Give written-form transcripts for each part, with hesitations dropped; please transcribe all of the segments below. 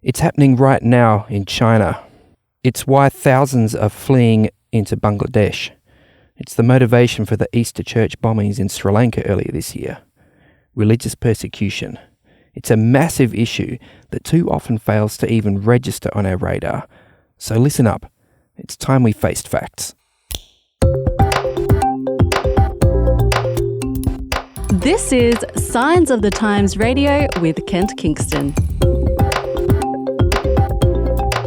It's happening right now in China. It's why thousands are fleeing into Bangladesh. It's the motivation for the Easter church bombings in Sri Lanka earlier this year. Religious persecution. It's a massive issue that too often fails to even register on our radar. So listen up. It's time we faced facts. This is Signs of the Times Radio with Kent Kingston.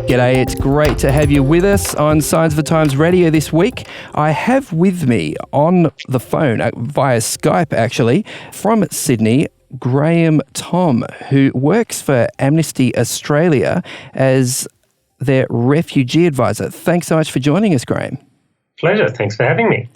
G'day, it's great to have you with us on Signs of the Times Radio this week. I have with me on the phone, via Skype actually, from Sydney, Thom, who works for Amnesty Australia as their refugee advisor. Thanks so much for joining us, Graham. Pleasure. Thanks for having me.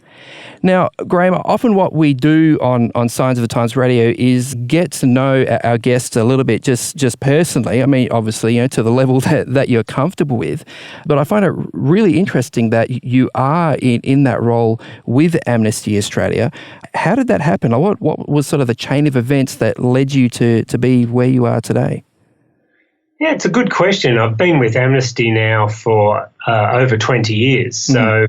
Now, Graham, often what we do on Signs of the Times Radio is get to know our guests a little bit just personally. I mean, obviously, to the level that you're comfortable with. But I find it really interesting that you are in that role with Amnesty Australia. How did that happen? What was sort of the chain of events that led you to be where you are today? Yeah, it's a good question. I've been with Amnesty now for over 20 years. So,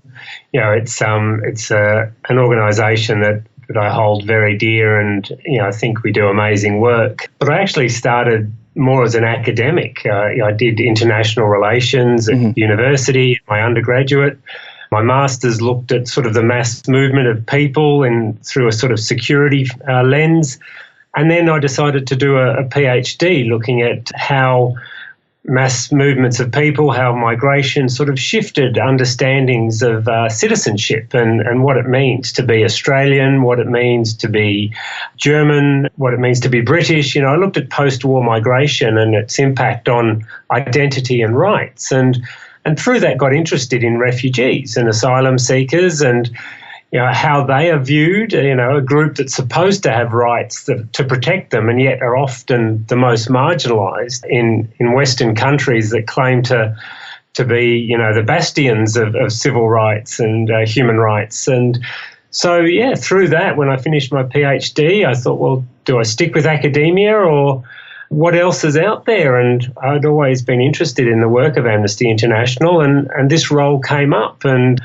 it's an organisation that I hold very dear, and I think we do amazing work. But I actually started more as an academic. I did international relations at university, my undergraduate. My master's looked at sort of the mass movement of people through a sort of security lens. And then I decided to do a PhD looking at how mass movements of people, how migration sort of shifted understandings of citizenship and what it means to be Australian, what it means to be German, what it means to be British. I looked at post-war migration and its impact on identity and rights. And through that got interested in refugees and asylum seekers and how they are viewed, a group that's supposed to have rights to protect them and yet are often the most marginalised in Western countries that claim to be, the bastions of civil rights and human rights. And so, through that, when I finished my PhD, I thought, well, do I stick with academia or what else is out there? And I'd always been interested in the work of Amnesty International, and this role came up. And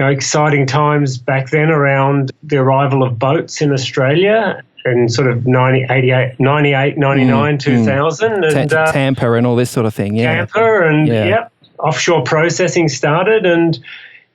exciting times back then around the arrival of boats in Australia in sort of 98, 99, 2000. And Tampa and all this sort of thing, Tampa and, offshore processing started and,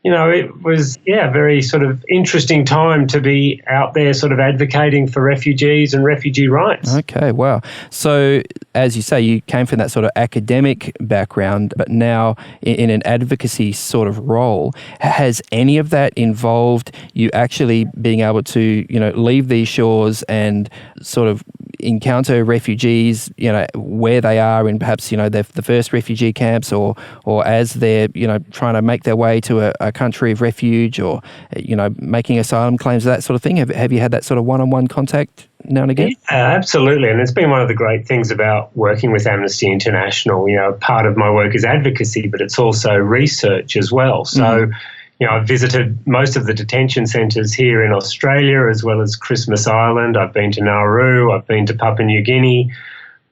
it was, very sort of interesting time to be out there sort of advocating for refugees and refugee rights. Okay, wow. So, as you say, you came from that sort of academic background, but now in an advocacy sort of role. Has any of that involved you actually being able to, leave these shores and sort of encounter refugees, where they are in perhaps, the first refugee camps or as they're, trying to make their way to a country of refuge or, making asylum claims, that sort of thing? Have you had that sort of one-on-one contact now and again? Absolutely. And it's been one of the great things about working with Amnesty International. Part of my work is advocacy, but it's also research as well. So, I've visited most of the detention centres here in Australia as well as Christmas Island. I've been to Nauru. I've been to Papua New Guinea.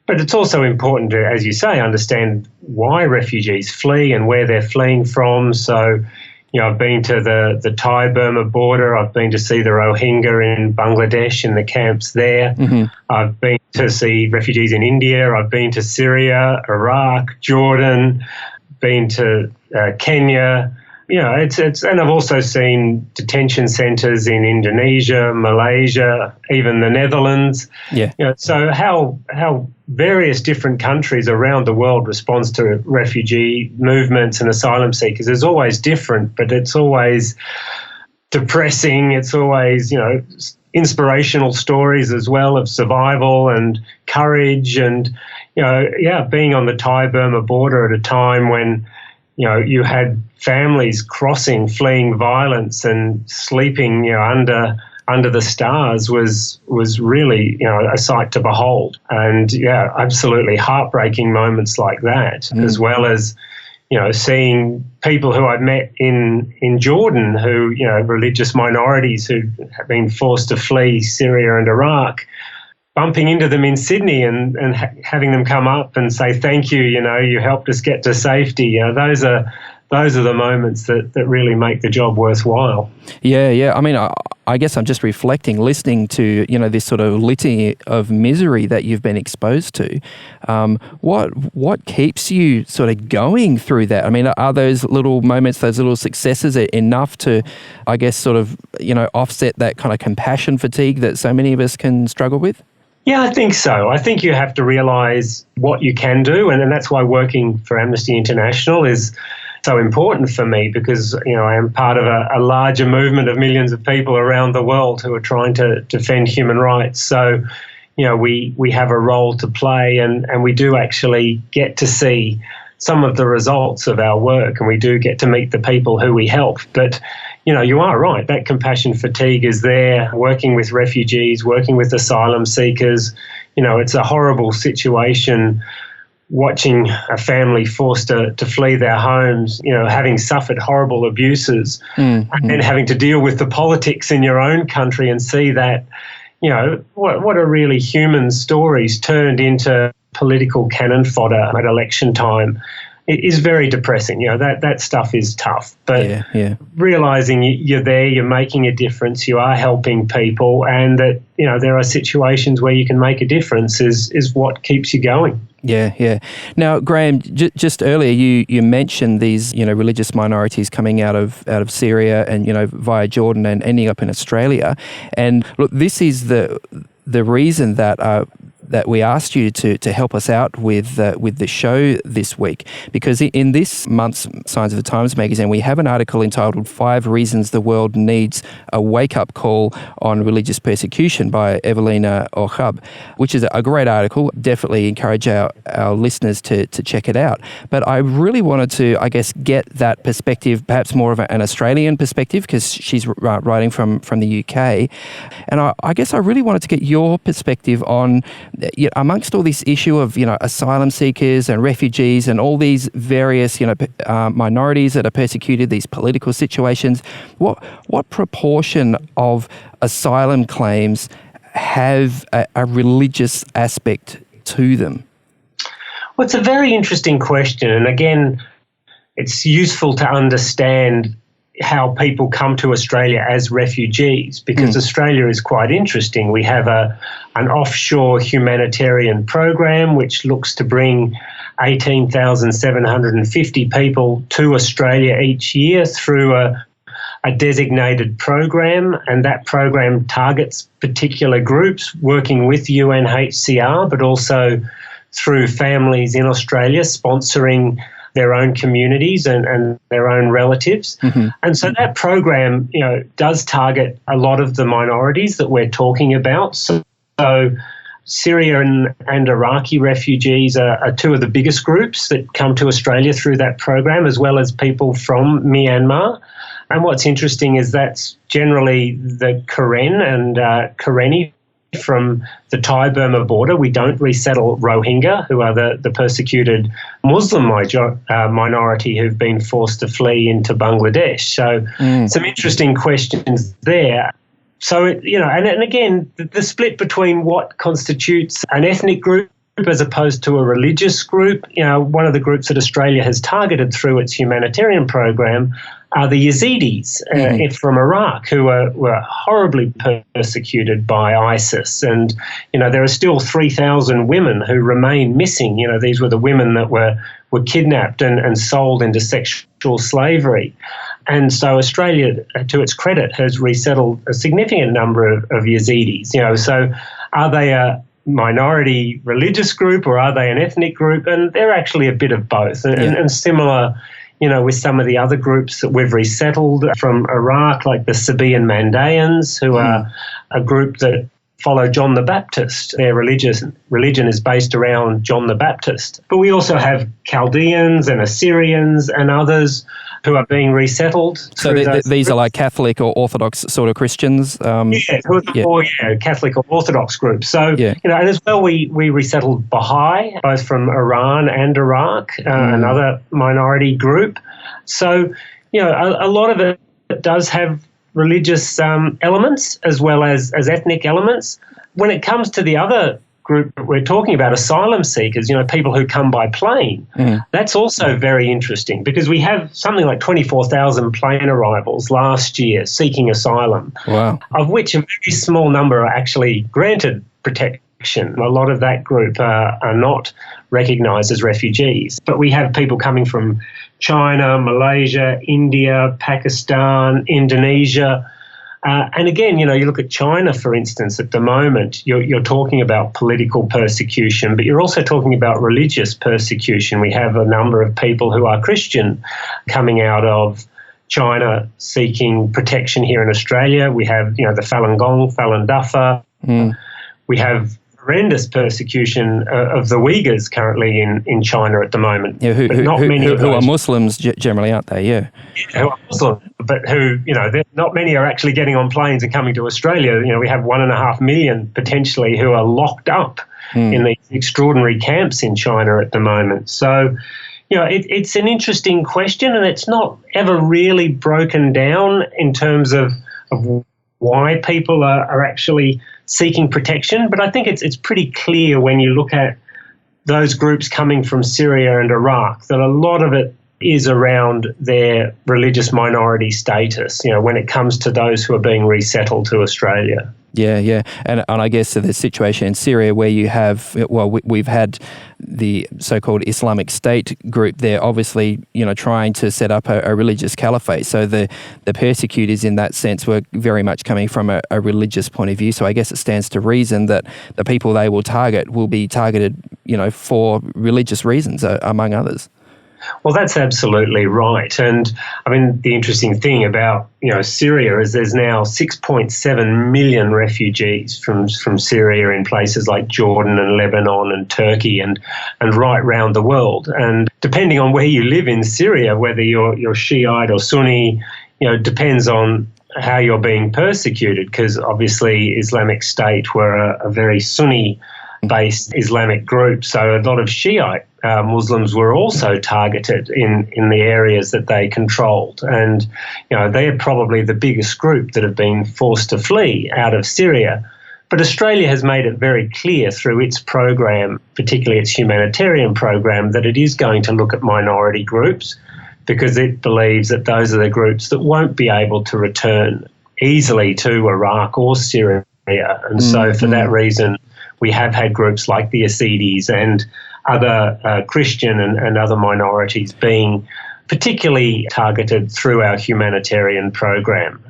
But it's also important to, as you say, understand why refugees flee and where they're fleeing from. So, I've been to the Thai-Burma border. I've been to see the Rohingya in Bangladesh in the camps there. I've been to see refugees in India. I've been to Syria, Iraq, Jordan, been to Kenya. And I've also seen detention centres in Indonesia, Malaysia, even the Netherlands. So how various different countries around the world responds to refugee movements and asylum seekers is always different, but it's always depressing. It's always, inspirational stories as well of survival and courage and, being on the Thai-Burma border at a time when you had families crossing, fleeing violence and sleeping, under the stars was really, a sight to behold. And absolutely heartbreaking moments like that, as well as, seeing people who I'd met in Jordan who, religious minorities who have been forced to flee Syria and Iraq. bumping into them in Sydney and having them come up and say, thank you, you helped us get to safety. Those are the moments that really make the job worthwhile. Yeah. I mean, I guess I'm just reflecting, listening to, this sort of litany of misery that you've been exposed to. What keeps you sort of going through that? I mean, are those little moments, those little successes enough to, I guess, sort of, offset that kind of compassion fatigue that so many of us can struggle with? Yeah, I think so. I think you have to realise what you can do, and that's why working for Amnesty International is so important for me, because I am part of a larger movement of millions of people around the world who are trying to defend human rights. So, we have a role to play, and we do actually get to see some of the results of our work, and we do get to meet the people who we help. But you are right, that compassion fatigue is there, working with refugees, working with asylum seekers. It's a horrible situation watching a family forced to flee their homes, having suffered horrible abuses, and then having to deal with the politics in your own country and see that, what are really human stories turned into political cannon fodder at election time. It is very depressing. That stuff is tough. But realising you're there, you're making a difference, you are helping people, and that there are situations where you can make a difference is what keeps you going. Yeah. Now, Graham, just earlier you mentioned these religious minorities coming out of Syria and via Jordan and ending up in Australia. And look, this is the reason that we asked you to help us out with the show this week, because in this month's Signs of the Times magazine, we have an article entitled 5 Reasons the World Needs a Wake-Up Call on Religious Persecution by Evelina Ochab, which is a great article. Definitely encourage our listeners to check it out. But I really wanted to, I guess, get that perspective, perhaps more of an Australian perspective, because she's writing from the UK. And I guess I really wanted to get your perspective on, amongst all this issue of asylum seekers and refugees and all these various minorities that are persecuted, these political situations, what proportion of asylum claims have a religious aspect to them? Well, it's a very interesting question, and again, it's useful to understand how people come to Australia as refugees, because Australia is quite interesting. We have an offshore humanitarian program which looks to bring 18,750 people to Australia each year through a designated program, and that program targets particular groups working with UNHCR, but also through families in Australia sponsoring their own communities and their own relatives. And so that program, does target a lot of the minorities that we're talking about. So Syrian and Iraqi refugees are two of the biggest groups that come to Australia through that program, as well as people from Myanmar. And what's interesting is that's generally the Karen and Karenni from the Thai-Burma border. We don't resettle Rohingya, who are the persecuted Muslim minority who've been forced to flee into Bangladesh. So some interesting questions there. So, and again, the split between what constitutes an ethnic group as opposed to a religious group, one of the groups that Australia has targeted through its humanitarian program are the Yazidis from Iraq, who were horribly persecuted by ISIS. And, there are still 3,000 women who remain missing. These were the women that were kidnapped and sold into sexual slavery. And so Australia, to its credit, has resettled a significant number of Yazidis. So are they a minority religious group or are they an ethnic group? And they're actually a bit of both. And similar, with some of the other groups that we've resettled from Iraq, like the Sabaean Mandaeans, who are a group that follow John the Baptist. Their religion is based around John the Baptist. But we also have Chaldeans and Assyrians and others who are being resettled. So these are like Catholic or Orthodox sort of Christians? Who are the more Catholic or Orthodox groups. So, and as well we resettled Baha'i, both from Iran and Iraq, another minority group. So, a lot of it does have religious elements as well as ethnic elements. When it comes to the other group that we're talking about, asylum seekers, people who come by plane, that's also very interesting because we have something like 24,000 plane arrivals last year seeking asylum, wow, of which a very small number are actually granted protection. A lot of that group are not recognised as refugees. But we have people coming from China, Malaysia, India, Pakistan, Indonesia. And again, you look at China, for instance, at the moment, you're talking about political persecution, but you're also talking about religious persecution. We have a number of people who are Christian coming out of China seeking protection here in Australia. We have, the Falun Gong, Falun Dafa. We have horrendous persecution of the Uyghurs currently in China at the moment. Yeah, who are Muslims generally, aren't they? Yeah, who are Muslim, but who, not many are actually getting on planes and coming to Australia. We have 1.5 million potentially who are locked up in these extraordinary camps in China at the moment. So, it's an interesting question, and it's not ever really broken down in terms of why people are actually seeking protection. But I think it's pretty clear when you look at those groups coming from Syria and Iraq that a lot of it is around their religious minority status, when it comes to those who are being resettled to Australia. Yeah. And I guess the situation in Syria where you have, we've had the so-called Islamic State group there, obviously, trying to set up a religious caliphate. So the persecutors in that sense were very much coming from a religious point of view. So I guess it stands to reason that the people they will target will be targeted, for religious reasons, among others. Well, that's absolutely right. And I mean, the interesting thing about, Syria is there's now 6.7 million refugees from Syria in places like Jordan and Lebanon and Turkey and right round the world. And depending on where you live in Syria, whether you're Shiite or Sunni, depends on how you're being persecuted, because obviously Islamic State were a very Sunni-based Islamic group. So a lot of Shiite Muslims were also targeted in the areas that they controlled. And, they're probably the biggest group that have been forced to flee out of Syria. But Australia has made it very clear through its program, particularly its humanitarian program, that it is going to look at minority groups because it believes that those are the groups that won't be able to return easily to Iraq or Syria. And so for that reason, we have had groups like the Yazidis and other Christian and other minorities being particularly targeted through our humanitarian program,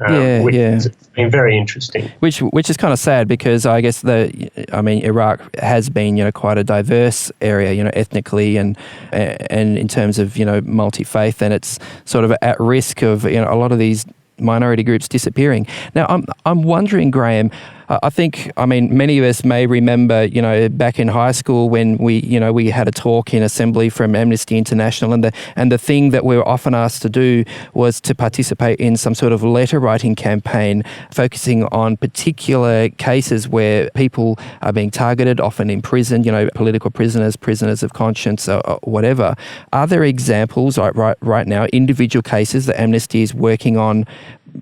which has been very interesting. Which is kind of sad because I guess Iraq has been quite a diverse area, ethnically and in terms of multi-faith, and it's sort of at risk of a lot of these minority groups disappearing. Now, I'm wondering, Graham, I think, many of us may remember, back in high school when we had a talk in assembly from Amnesty International, and the thing that we were often asked to do was to participate in some sort of letter writing campaign focusing on particular cases where people are being targeted, often imprisoned, political prisoners, prisoners of conscience, or whatever. Are there examples right now, individual cases that Amnesty is working on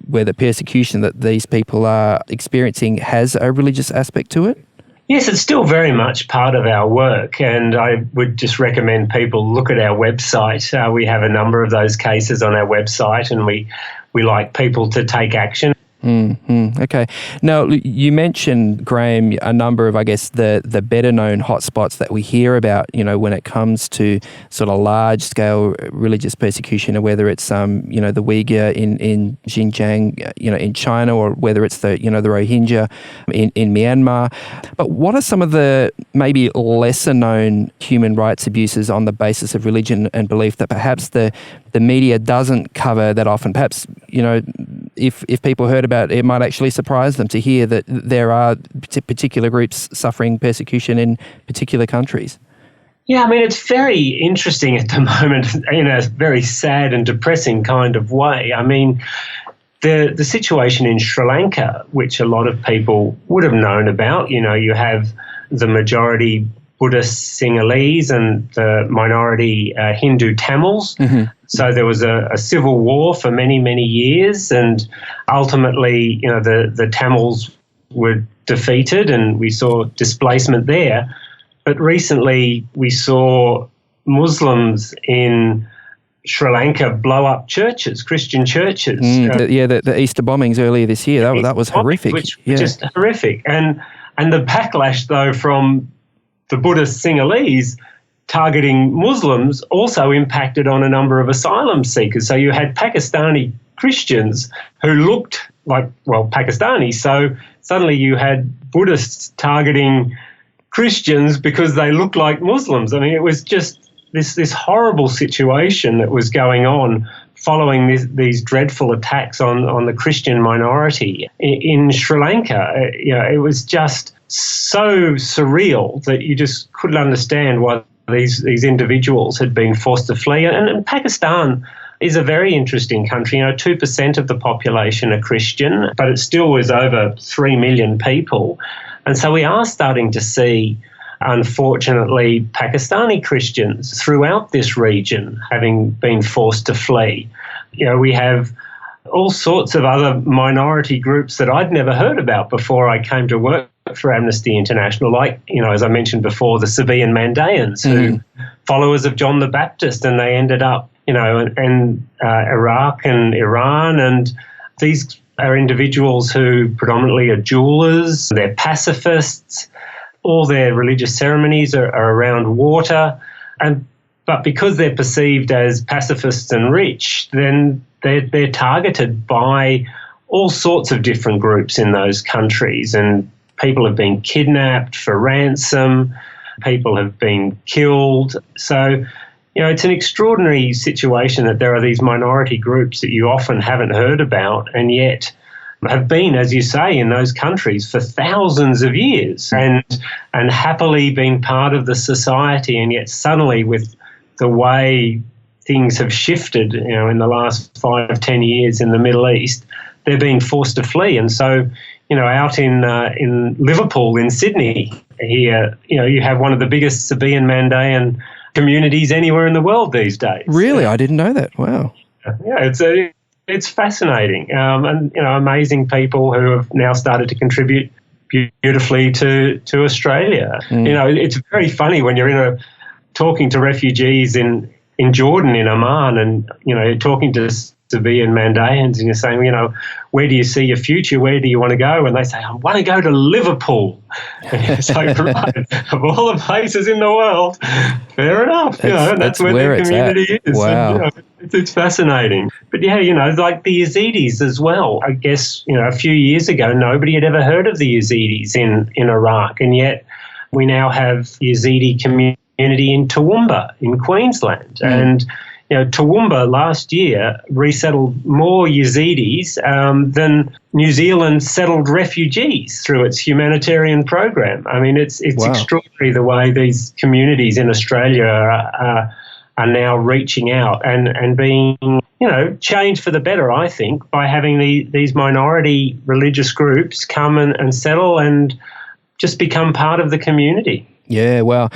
where the persecution that these people are experiencing has a religious aspect to it? Yes, it's still very much part of our work, and I would just recommend people look at our website. We have a number of those cases on our website, and we like people to take action. Okay. Now, you mentioned, Graham, a number of, I guess, the better known hotspots that we hear about, when it comes to sort of large scale religious persecution, or whether it's, the Uyghur in Xinjiang, in China, or whether it's the Rohingya in Myanmar. But what are some of the maybe lesser known human rights abuses on the basis of religion and belief that perhaps the media doesn't cover that often? Perhaps, if people heard about it, it might actually surprise them to hear that there are particular groups suffering persecution in particular countries. Yeah, it's very interesting at the moment in a very sad and depressing kind of way. The situation in Sri Lanka, which a lot of people would have known about, you have the majority Buddhist Sinhalese and the minority Hindu Tamils. Mm-hmm. So there was a civil war for many, many years, and ultimately, the Tamils were defeated and we saw displacement there. But recently we saw Muslims in Sri Lanka blow up churches, Christian churches. The Easter bombings earlier this year, that was horrific. Which was just horrific. And the backlash, though, from the Buddhist Sinhalese targeting Muslims also impacted on a number of asylum seekers. So you had Pakistani Christians who looked like, Pakistani. So suddenly you had Buddhists targeting Christians because they looked like Muslims. I mean, it was just this horrible situation that was going on following these dreadful attacks on the Christian minority in Sri Lanka. It was just so surreal that you just couldn't understand why these individuals had been forced to flee. And Pakistan is a very interesting country. 2% of the population are Christian, but it still was over 3 million people. And so we are starting to see, unfortunately, Pakistani Christians throughout this region having been forced to flee. We have all sorts of other minority groups that I'd never heard about before I came to work for Amnesty International, like, as I mentioned before, the Sabaean Mandaeans, who followers of John the Baptist, and they ended up, in Iraq and Iran, and these are individuals who predominantly are jewelers, they're pacifists, all their religious ceremonies are around water, but because they're perceived as pacifists and rich, then they're targeted by all sorts of different groups in those countries, and people have been kidnapped for ransom, people have been killed. So, it's an extraordinary situation that there are these minority groups that you often haven't heard about and yet have been, as you say, in those countries for thousands of years and happily been part of the society, and yet suddenly with the way things have shifted, in the last 5-10 years in the Middle East, they're being forced to flee. And so, out in Liverpool, in Sydney, here, you have one of the biggest Sabaean Mandaean communities anywhere in the world these days. Really? I didn't know that. Wow. Yeah, it's fascinating. And, amazing people who have now started to contribute beautifully to Australia. It's very funny when you're talking to refugees in Jordan, in Amman, and, talking to Sabaean Mandaeans, and you're saying, where do you see your future? Where do you want to go? And they say, I want to go to Liverpool. And it's like, right, of all the places in the world, fair enough. That's where their community is. Wow. And, it's fascinating. But yeah, like the Yazidis as well. I guess, a few years ago, nobody had ever heard of the Yazidis in Iraq. And yet we now have Yazidi community in Toowoomba in Queensland. And Toowoomba last year resettled more Yazidis than New Zealand settled refugees through its humanitarian program. I mean, it's Wow. extraordinary the way these communities in Australia are now reaching out and being, changed for the better, I think, by having these minority religious groups come and settle and just become part of the community. Yeah, well,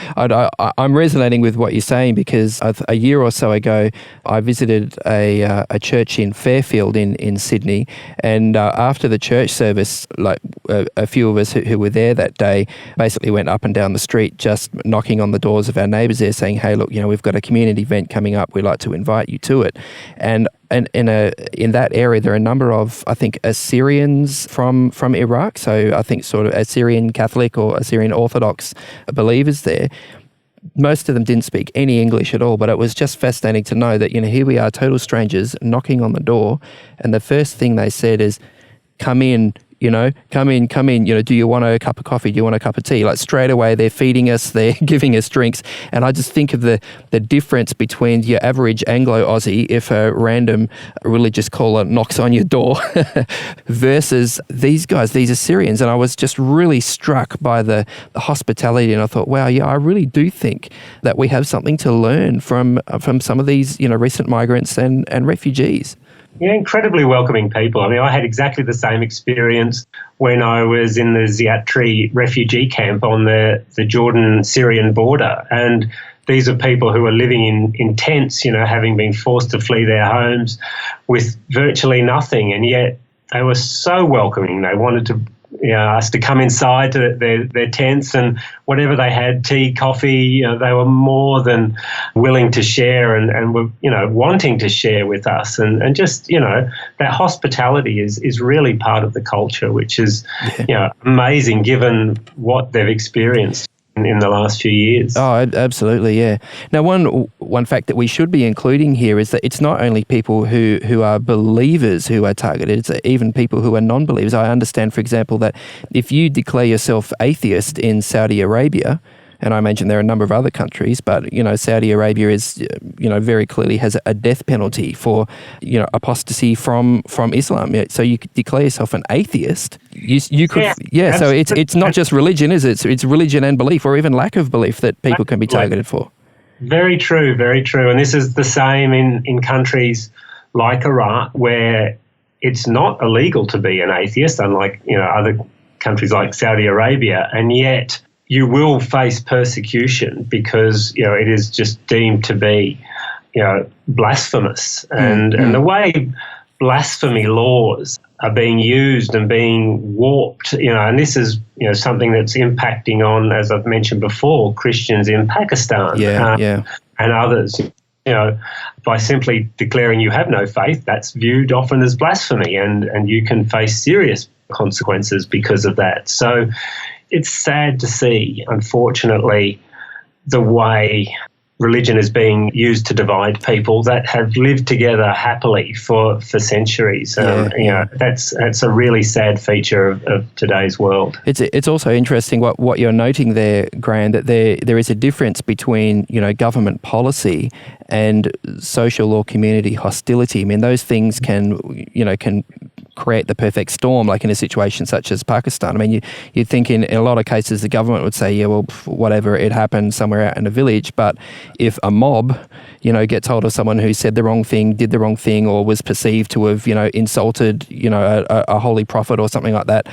I'm resonating with what you're saying because a year or so ago, I visited a church in Fairfield in Sydney, and after the church service, like a few of us who were there that day basically went up and down the street just knocking on the doors of our neighbours there saying, hey, look, we've got a community event coming up, we'd like to invite you to it. And in that area, there are a number of, I think, Assyrians from Iraq. So I think sort of Assyrian Catholic or Assyrian Orthodox believers there. Most of them didn't speak any English at all, but it was just fascinating to know that, here we are, total strangers knocking on the door. And the first thing they said is, come in, come in, do you want a cup of coffee? Do you want a cup of tea? Like straight away, they're feeding us, they're giving us drinks. And I just think of the difference between your average Anglo-Aussie, if a random religious caller knocks on your door, versus these guys, these Assyrians. And I was just really struck by the hospitality. And I thought, wow, yeah, I really do think that we have something to learn from some of these, recent migrants and refugees. Yeah, incredibly welcoming people. I mean, I had exactly the same experience when I was in the Ziatri refugee camp on the Jordan-Syrian border. And these are people who are living in tents, having been forced to flee their homes with virtually nothing. And yet they were so welcoming. They wanted to us to come inside to their tents, and whatever they had, tea, coffee, they were more than willing to share and were, wanting to share with us. And just, that hospitality is really part of the culture, which is, amazing given what they've experienced in the last few years. Oh, absolutely, yeah. Now, one fact that we should be including here is that it's not only people who are believers who are targeted, it's even people who are non-believers. I understand, for example, that if you declare yourself atheist in Saudi Arabia, and I imagine there are a number of other countries, but, Saudi Arabia is, very clearly has a death penalty for, apostasy from Islam. So you could declare yourself an atheist. You could, so it's not just religion, is it? It's religion and belief, or even lack of belief, that people can be targeted for. Very true, very true. And this is the same in countries like Iraq, where it's not illegal to be an atheist, unlike, other countries like Saudi Arabia, and yet you will face persecution because, it is just deemed to be, blasphemous. And the way blasphemy laws are being used and being warped, and this is, something that's impacting on, as I've mentioned before, Christians in Pakistan and others. By simply declaring you have no faith, that's viewed often as blasphemy, and you can face serious consequences because of that. So it's sad to see, unfortunately, the way religion is being used to divide people that have lived together happily for centuries. That's a really sad feature of today's world. It's also interesting what you're noting there, Graham, that there is a difference between government policy and social or community hostility. I mean, those things can create the perfect storm, like in a situation such as Pakistan. I mean, you'd think in a lot of cases the government would say, yeah, well, whatever, it happened somewhere out in a village. But if a mob, gets hold of someone who said the wrong thing, did the wrong thing, or was perceived to have, insulted, a holy prophet or something like that,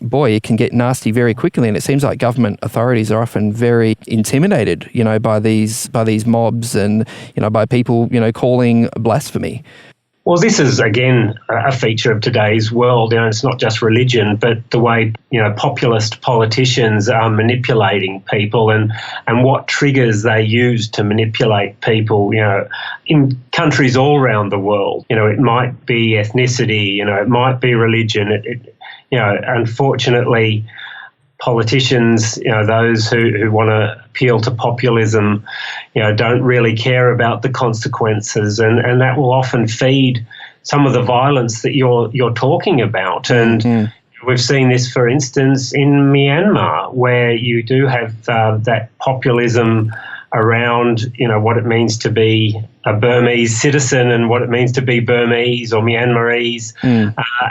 boy, it can get nasty very quickly. And it seems like government authorities are often very intimidated, by these mobs and, by people, calling blasphemy. Well, this is, again, a feature of today's world. It's not just religion, but the way, populist politicians are manipulating people and what triggers they use to manipulate people, in countries all around the world. It might be ethnicity, it might be religion. Unfortunately, politicians, those who want to appeal to populism, don't really care about the consequences, and that will often feed some of the violence that you're talking about. And we've seen this, for instance, in Myanmar, where you do have that populism around, what it means to be a Burmese citizen and what it means to be Burmese or Myanmarese.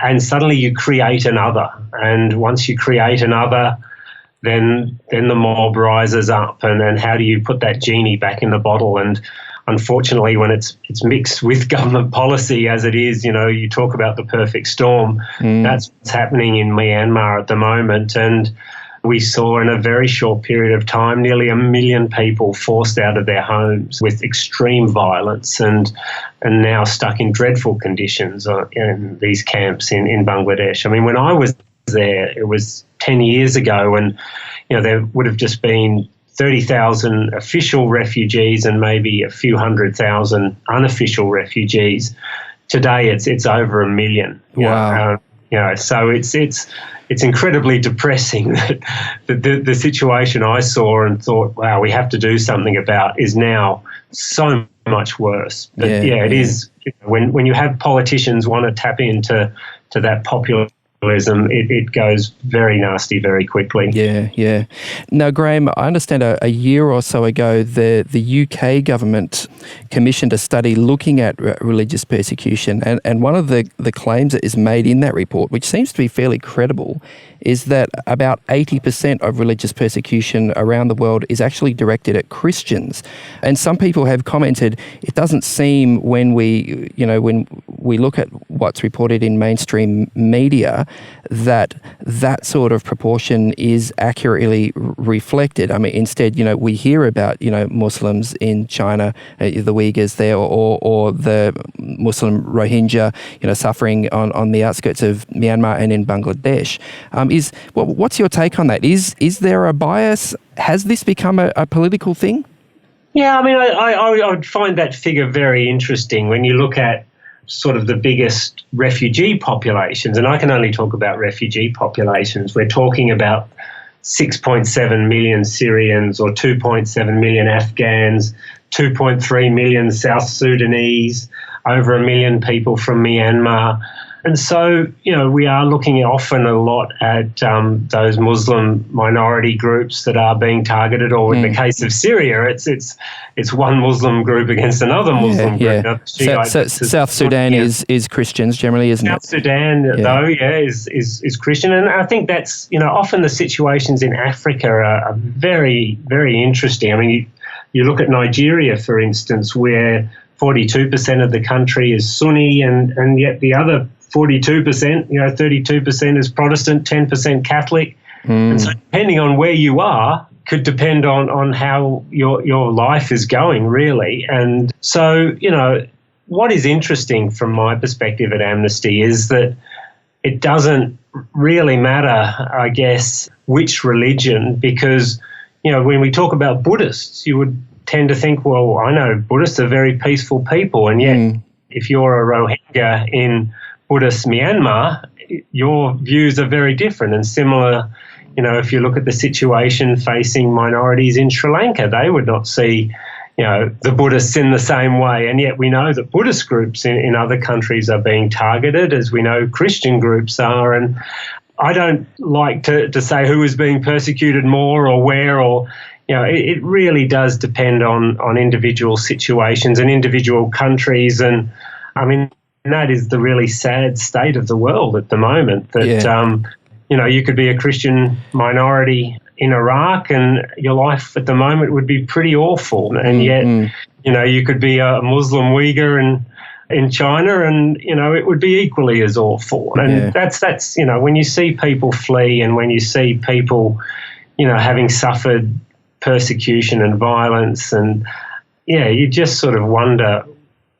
And suddenly you create another. And once you create another, then the mob rises up. And how do you put that genie back in the bottle? And unfortunately, when it's mixed with government policy as it is, you talk about the perfect storm. That's what's happening in Myanmar at the moment. And we saw in a very short period of time nearly 1 million people forced out of their homes with extreme violence and now stuck in dreadful conditions in these camps in Bangladesh. I mean, when I was there, it was 10 years ago, and there would have just been 30,000 official refugees and maybe a few 100,000 unofficial refugees. Today, it's over 1 million. Wow. So it's incredibly depressing that the situation I saw and thought, wow, we have to do something about is now so much worse. But it is. When you have politicians want to tap into that populism, it goes very nasty very quickly. Yeah. Now, Graham, I understand a year or so ago, the UK government commissioned a study looking at religious persecution, and one of the claims that is made in that report, which seems to be fairly credible, is that about 80% of religious persecution around the world is actually directed at Christians. And some people have commented, it doesn't seem when we look at what's reported in mainstream media, that sort of proportion is accurately reflected. I mean, instead, we hear about, Muslims in China, the Uyghurs there, or the Muslim Rohingya, suffering on the outskirts of Myanmar and in Bangladesh. What's your take on that? Is there a bias? Has this become a political thing? Yeah, I mean, I would find that figure very interesting when you look at sort of the biggest refugee populations, and I can only talk about refugee populations. We're talking about 6.7 million Syrians or 2.7 million Afghans, 2.3 million South Sudanese, over 1 million people from Myanmar. And so, we are looking often a lot at those Muslim minority groups that are being targeted, or in the case of Syria, it's one Muslim group against another Muslim group. Yeah. South Sudan is Christians generally, isn't it? South Sudan, though, is Christian. And I think that's, often the situations in Africa are very, very interesting. I mean, you look at Nigeria, for instance, where 42% of the country is Sunni, and yet the other 42%, 32% is Protestant, 10% Catholic. And so depending on where you are could depend on how your life is going, really. And so, what is interesting from my perspective at Amnesty is that it doesn't really matter, I guess, which religion, because, when we talk about Buddhists, you would tend to think, well, I know Buddhists are very peaceful people, and yet if you're a Rohingya in Buddhist Myanmar, your views are very different. And similar, if you look at the situation facing minorities in Sri Lanka, they would not see, the Buddhists in the same way. And yet we know that Buddhist groups in other countries are being targeted, as we know Christian groups are. And I don't like to say who is being persecuted more or where, or, it really does depend on individual situations and individual countries. And I mean, that is the really sad state of the world at the moment, that, you could be a Christian minority in Iraq and your life at the moment would be pretty awful. And yet, you could be a Muslim Uyghur in China and, it would be equally as awful. And that's when you see people flee and when you see people, having suffered persecution and violence, and, you just sort of wonder,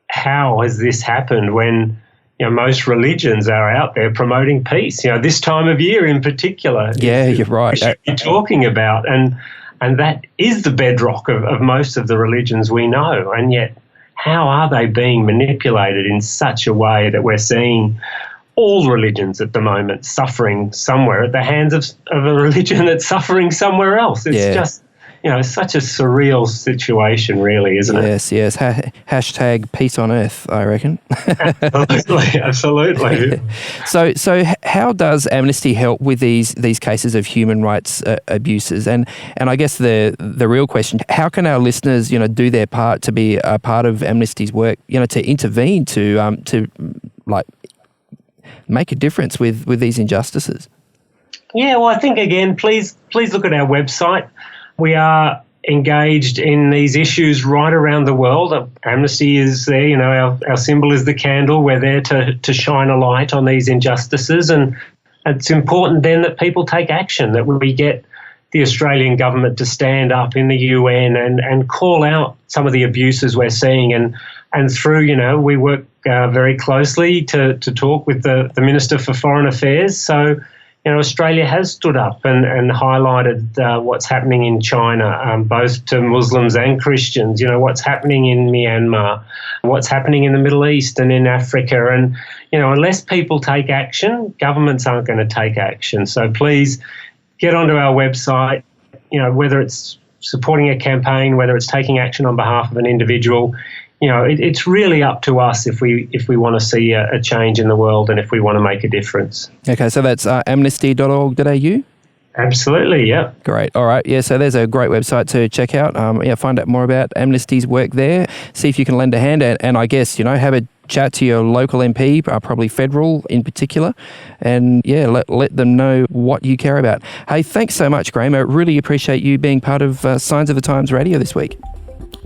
how has this happened when, most religions are out there promoting peace, this time of year in particular? Yeah, you're right. You're talking about, and that is the bedrock of most of the religions we know. And yet, how are they being manipulated in such a way that we're seeing all religions at the moment suffering somewhere at the hands of a religion that's suffering somewhere else? It's just, such a surreal situation, really, isn't it? Yes. Hashtag peace on earth, I reckon. Absolutely. So how does Amnesty help with these cases of human rights abuses? And I guess the real question, how can our listeners, do their part to be a part of Amnesty's work, to intervene, to make a difference with these injustices? Yeah, well, I think, again, please look at our website. We are engaged in these issues right around the world. Amnesty is there, our symbol is the candle. We're there to shine a light on these injustices. And it's important then that people take action, that we get the Australian government to stand up in the UN and call out some of the abuses we're seeing. And through, we work very closely to talk with the Minister for Foreign Affairs. So, Australia has stood up and highlighted what's happening in China, both to Muslims and Christians, what's happening in Myanmar, what's happening in the Middle East and in Africa. And, unless people take action, governments aren't going to take action. So please get onto our website, whether it's supporting a campaign, whether it's taking action on behalf of an individual. It's really up to us if we want to see a change in the world and if we want to make a difference. Okay, so that's amnesty.org.au? Absolutely, yeah. Great. All right. Yeah, so there's a great website to check out. Find out more about Amnesty's work there. See if you can lend a hand and I guess, have a chat to your local MP, probably federal in particular, and let them know what you care about. Hey, thanks so much, Graham. I really appreciate you being part of Signs of the Times Radio this week.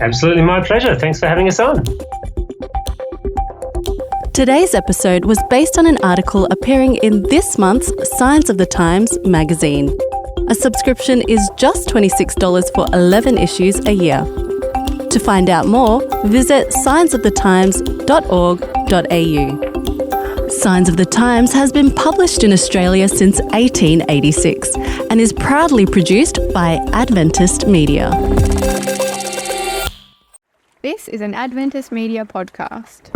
Absolutely, my pleasure. Thanks for having us on. Today's episode was based on an article appearing in this month's Signs of the Times magazine. A subscription is just $26 for 11 issues a year. To find out more, visit signsofthetimes.org.au. Signs of the Times has been published in Australia since 1886 and is proudly produced by Adventist Media. This is an Adventist Media podcast.